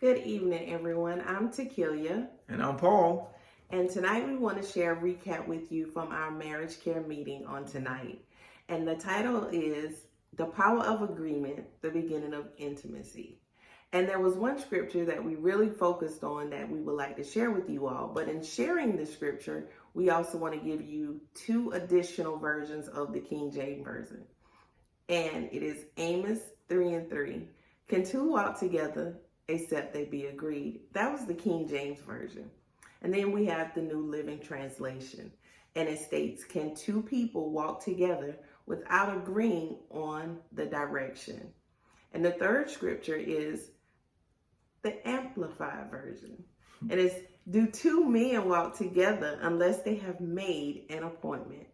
Good evening, everyone. I'm Tequila, And I'm Paul. and tonight we want to share a recap with you from our marriage care meeting on tonight. And the title is The Power of Agreement, the Beginning of Intimacy. And there was one scripture that we really focused on that we would like to share with you all. But in sharing the scripture, we also want to give you two additional versions of the King James Version. And it is Amos 3:3. Can two walk together except they be agreed? That was the King James Version. And then we have the New Living Translation. And it states, can two people walk together without agreeing on the direction? And the third scripture is the Amplified Version. And it's, do two men walk together unless they have made an appointment?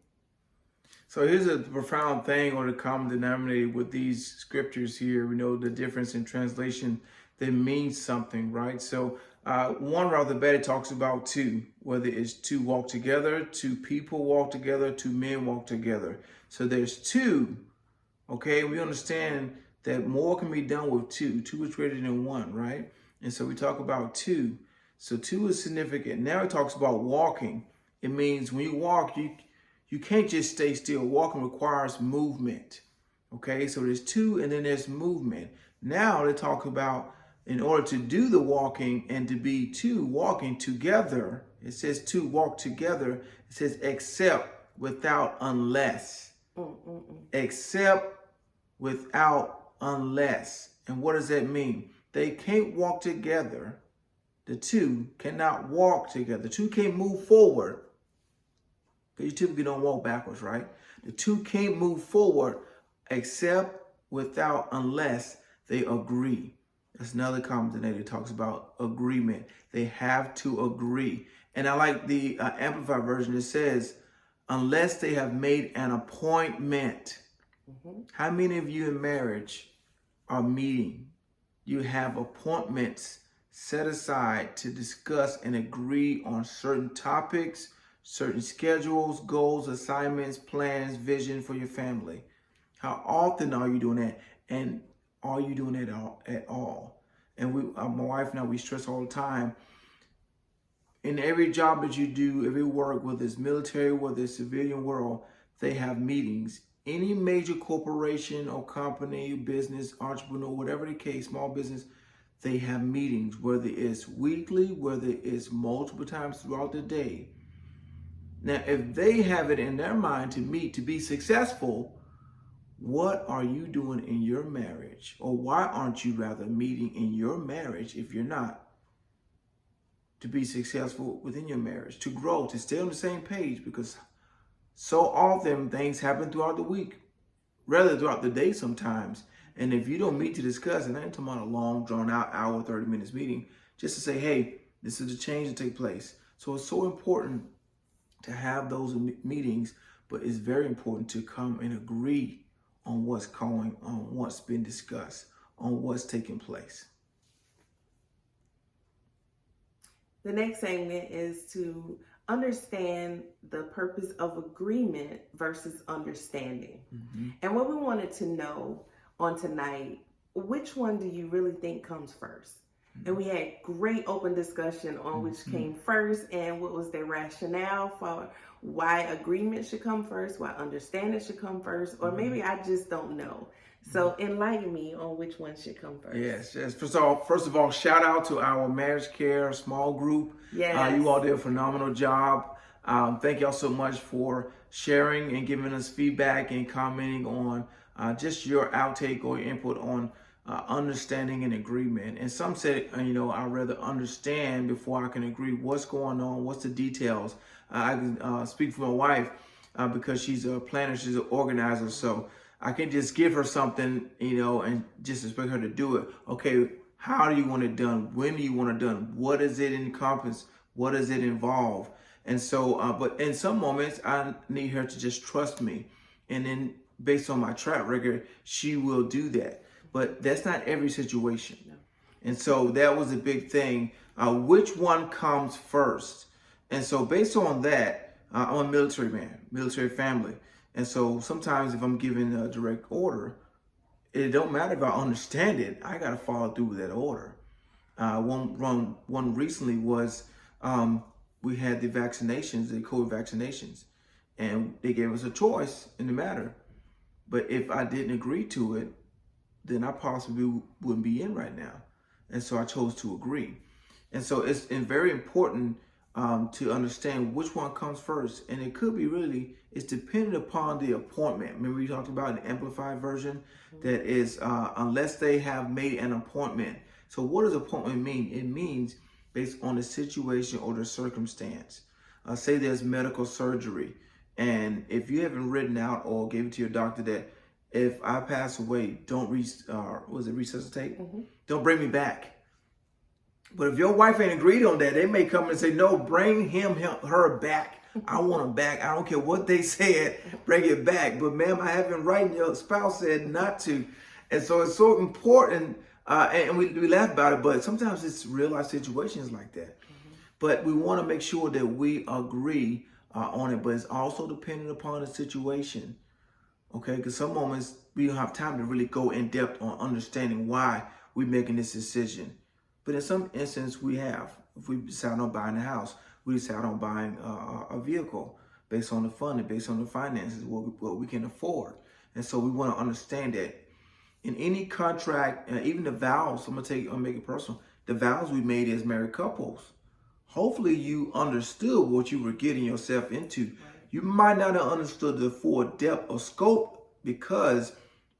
So here's a profound thing or the common denominator with these scriptures here. We know the difference in translation that means something, right? So one right off the bat, it talks about two, whether it's two walk together, two people walk together, two men walk together. So there's two, okay? We understand that more can be done with two. Two is greater than one, right? And so we talk about two. So two is significant. Now it talks about walking. It means when you walk, you can't just stay still. Walking requires movement. Okay, so there's two and then there's movement. Now they talk about in order to do the walking and to be two walking together, it says two walk together. It says except, without, unless. Except, without, unless. And what does that mean? They can't walk together. The two cannot walk together. The two can't move forward. Because you typically don't walk backwards, right? The two can't move forward except, without, unless they agree. That's another common denominator that talks about agreement. They have to agree. And I like the Amplified Version. It says, unless they have made an appointment. How many of you in marriage are meeting? You have appointments set aside to discuss and agree on certain topics, certain schedules, goals, assignments, plans, vision for your family. How often are you doing that? And are you doing it at all? And my wife and I, we stress all the time, in every job that you do, every work, whether it's military, whether it's civilian world, they have meetings. Any major corporation or company, business, entrepreneur, whatever the case, small business, they have meetings, whether it's weekly, whether it's multiple times throughout the day. Now, if they have it in their mind to meet to be successful, what are you doing in your marriage? Or why aren't you rather meeting in your marriage if you're not? To be successful within your marriage, to grow, to stay on the same page, because so often things happen throughout the week, rather throughout the day sometimes. And if you don't meet to discuss, and I ain't talking about a long, drawn out hour, 30 minutes meeting, just to say, hey, this is the change to take place. So it's so important to have those meetings, but it's very important to come and agree on what's going on, what's been discussed, on what's taking place. The next segment is to understand the purpose of agreement versus understanding. And what we wanted to know on tonight, which one do you really think comes first? And we had great open discussion on which came first and what was their rationale for why agreement should come first, why understanding should come first, or maybe I just don't know. So enlighten me on which one should come first. Yes. First of all, shout out to our marriage care small group. Yes. You all did a phenomenal job. Thank y'all so much for sharing and giving us feedback and commenting on just your outtake or your input on understanding and agreement. And some said, I'd rather understand before I can agree. What's going on? What's the details? I can speak for my wife because she's a planner, she's an organizer. So I can just give her something, and just expect her to do it. Okay, how do you want it done? When do you want it done? What does it encompass? What does it involve? And so, but in some moments, I need her to just trust me. And then based on my track record, she will do that. But that's not every situation. No. And so that was a big thing. Which one comes first? And so based on that, I'm a military man, military family. And so sometimes if I'm given a direct order, it don't matter if I understand it. I got to follow through with that order. One recently was we had the vaccinations, the COVID vaccinations, and they gave us a choice in the matter. But if I didn't agree to it, then I possibly wouldn't be in right now. And so I chose to agree. And so it's very important to understand which one comes first. And it could be really, it's dependent upon the appointment. Remember we talked about an amplified version that is, unless they have made an appointment. So what does appointment mean? It means based on the situation or the circumstance. Say there's medical surgery. And if you haven't written out or gave it to your doctor that if I pass away, don't resuscitate? Don't bring me back. But if your wife ain't agreed on that, they may come and say, no, bring her back. I want him back. I don't care what they said, bring it back. But ma'am, I have in writing your spouse said not to. And so it's so important, and we laugh about it, but sometimes it's real life situations like that. But we want to make sure that we agree on it, but it's also dependent upon the situation. Okay, because some moments we don't have time to really go in depth on understanding why we're making this decision. But in some instances, we have. If we decide on buying a house, we decide on buying a vehicle based on the funding, based on the finances, what we can afford. And so we want to understand that in any contract, even the vows, I'll make it personal. The vows we made as married couples, hopefully you understood what you were getting yourself into. You might not have understood the full depth or scope because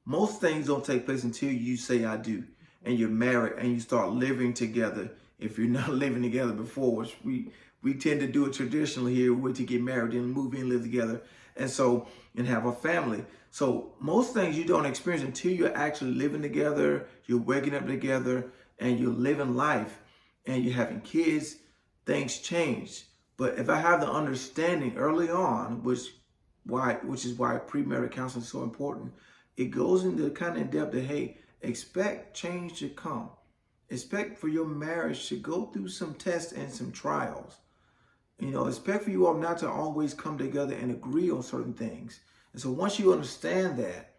most things don't take place until you say I do. And you're married and you start living together. If you're not living together before, which we tend to do it traditionally here, wait to get married and move in, live together, and have a family. So most things you don't experience until you're actually living together, you're waking up together, and you're living life, and you're having kids. Things change. But if I have the understanding early on, which is why premarital counseling is so important, it goes into kind of in depth that, hey, expect change to come. Expect for your marriage to go through some tests and some trials. Expect for you all not to always come together and agree on certain things. And so once you understand that,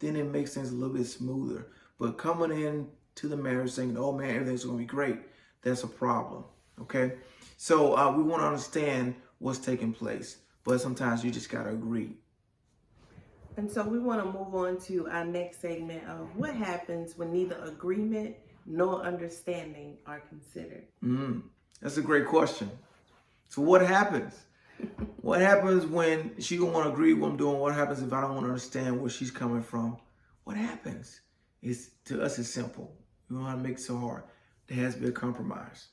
then it makes things a little bit smoother. But coming in to the marriage saying, oh man, everything's going to be great, that's a problem. Okay? So we want to understand what's taking place. But sometimes you just got to agree. And so we want to move on to our next segment of what happens when neither agreement nor understanding are considered. That's a great question. So what happens? What happens when she don't want to agree with what I'm doing? What happens if I don't want to understand where she's coming from? What happens? To us, it's simple. We don't want to make it so hard. There has to be a compromise.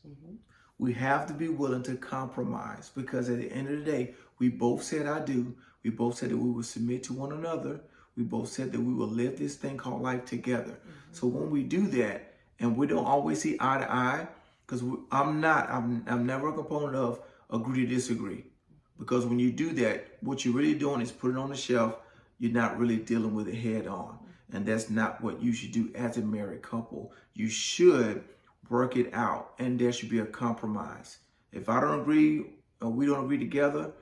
We have to be willing to compromise because at the end of the day, we both said I do. We both said that we will submit to one another. We both said that we will live this thing called life together. So when we do that, and we don't always see eye to eye, because I'm never a component of agree to disagree. Because when you do that, what you're really doing is put it on the shelf. You're not really dealing with it head on. And that's not what you should do as a married couple. You should work it out, and there should be a compromise. If I don't agree, or we don't agree together,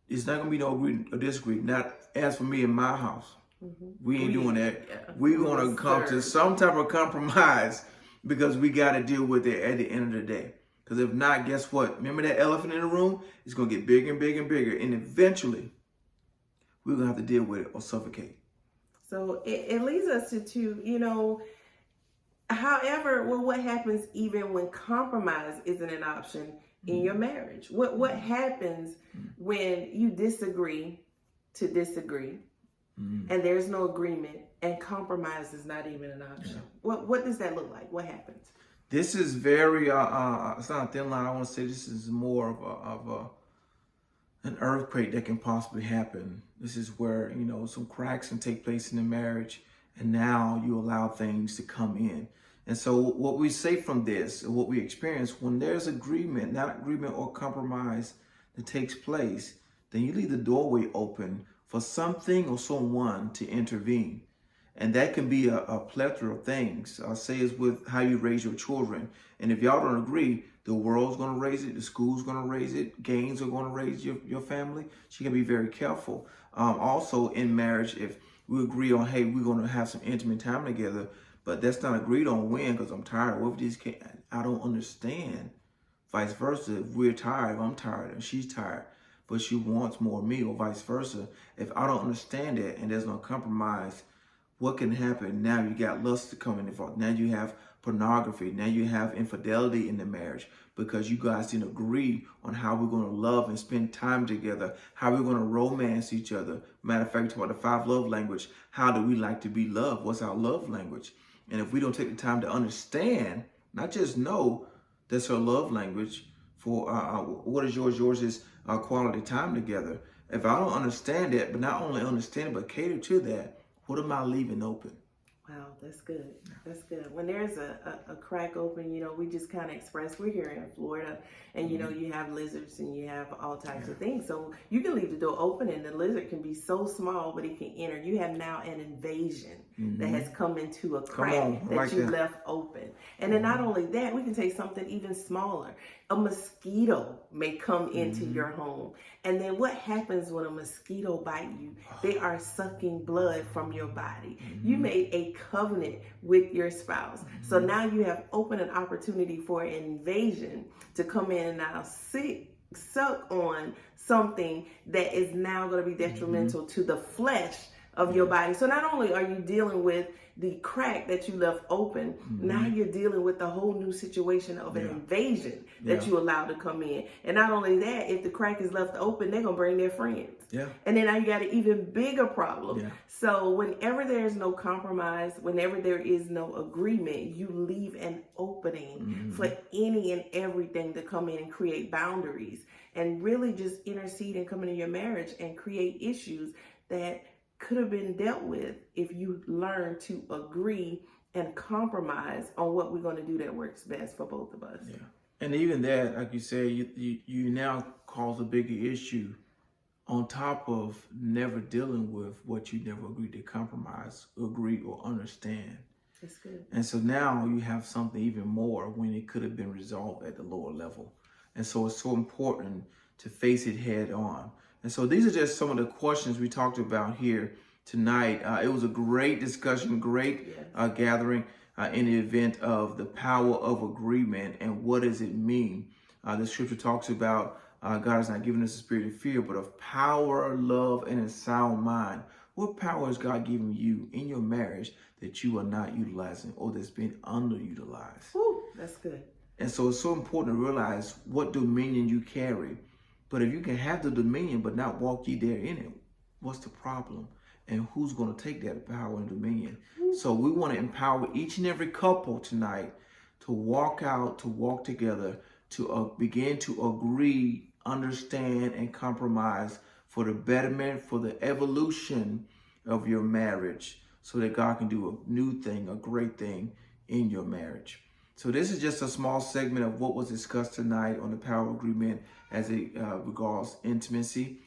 it's not gonna be no agree or disagree. Not as for me in my house. We ain't doing that. Yeah. We want to come to some type of compromise because we got to deal with it at the end of the day. Because if not, guess what? Remember that elephant in the room? It's gonna get bigger and bigger and bigger, and eventually we're gonna have to deal with it or suffocate. So it leads us to however, what happens even when compromise isn't an option in your marriage? What happens when you disagree to disagree and there's no agreement and compromise is not even an option? What does that look like? What happens? This is very, it's not a thin line. I want to say this is more of an earthquake that can possibly happen. This is where, some cracks can take place in the marriage, and now you allow things to come in. And so what we say from this, what we experience, when there's agreement, not agreement or compromise that takes place, then you leave the doorway open for something or someone to intervene. And that can be a plethora of things. I'll say it's with how you raise your children. And if y'all don't agree, the world's going to raise it, the school's going to raise it, gangs are going to raise your family. So you can be very careful. Also in marriage, if we agree on, hey, we're going to have some intimate time together, But that's not agreed on when, because I'm tired. What if these can't? I don't understand. Vice versa, if we're tired, if I'm tired and she's tired, but she wants more of me, or vice versa. If I don't understand it and there's no compromise, what can happen? Now you got lust to come in involved. Now you have pornography. Now you have infidelity in the marriage because you guys didn't agree on how we're going to love and spend time together, how we're going to romance each other. Matter of fact, talk about the 5 love language. How do we like to be loved? What's our love language? And if we don't take the time to understand, not just know that's her love language for what is yours? Yours is quality time together. If I don't understand that, but not only understand it, but cater to that, what am I leaving open? Wow, that's good. That's good. When there's a crack open, we just kind of express, we're here in Florida, and you have lizards and you have all types of things. So you can leave the door open and the lizard can be so small, but it can enter. You have now an invasion that has come into a crack that you left open. And then not only that, we can take something even smaller. A mosquito may come into your home. And then what happens when a mosquito bite you? They are sucking blood from your body. You made a covenant with your spouse. So now you have opened an opportunity for an invasion to come in and now suck on something that is now going to be detrimental to the flesh of your body. So not only are you dealing with the crack that you left open, now you're dealing with the whole new situation of an invasion that you allowed to come in. And not only that, if the crack is left open, they're going to bring their friends. And then now you got an even bigger problem. So whenever there's no compromise, whenever there is no agreement, you leave an opening for any and everything to come in and create boundaries and really just intercede and come into your marriage and create issues that could have been dealt with if you learn to agree and compromise on what we're going to do that works best for both of us. And even that, like you say, you now cause a bigger issue on top of never dealing with what you never agreed to compromise, agree, or understand. That's good. And so now you have something even more when it could have been resolved at the lower level. And so it's so important to face it head on. And so these are just some of the questions we talked about here tonight. It was a great discussion, great gathering in the event of the power of agreement and what does it mean. The scripture talks about God has not given us a spirit of fear, but of power, love, and a sound mind. What power has God given you in your marriage that you are not utilizing or that's been underutilized? Woo, that's good. And so it's so important to realize what dominion you carry. But if you can have the dominion but not walk ye there in it, what's the problem? And who's going to take that power and dominion? So we want to empower each and every couple tonight to walk out, to walk together, to begin to agree, understand, and compromise for the betterment, for the evolution of your marriage, so that God can do a new thing, a great thing in your marriage. So this is just a small segment of what was discussed tonight on the power of agreement as it regards intimacy.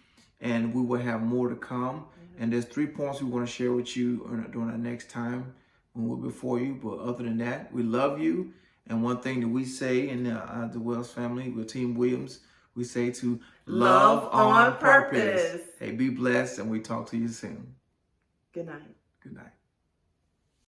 And we will have more to come. And there's 3 points we want to share with you during our next time when we're before you. But other than that, we love you. And one thing that we say in the Wells family, with Team Williams, we say to love on purpose. Hey, be blessed, and we talk to you soon. Good night. Good night.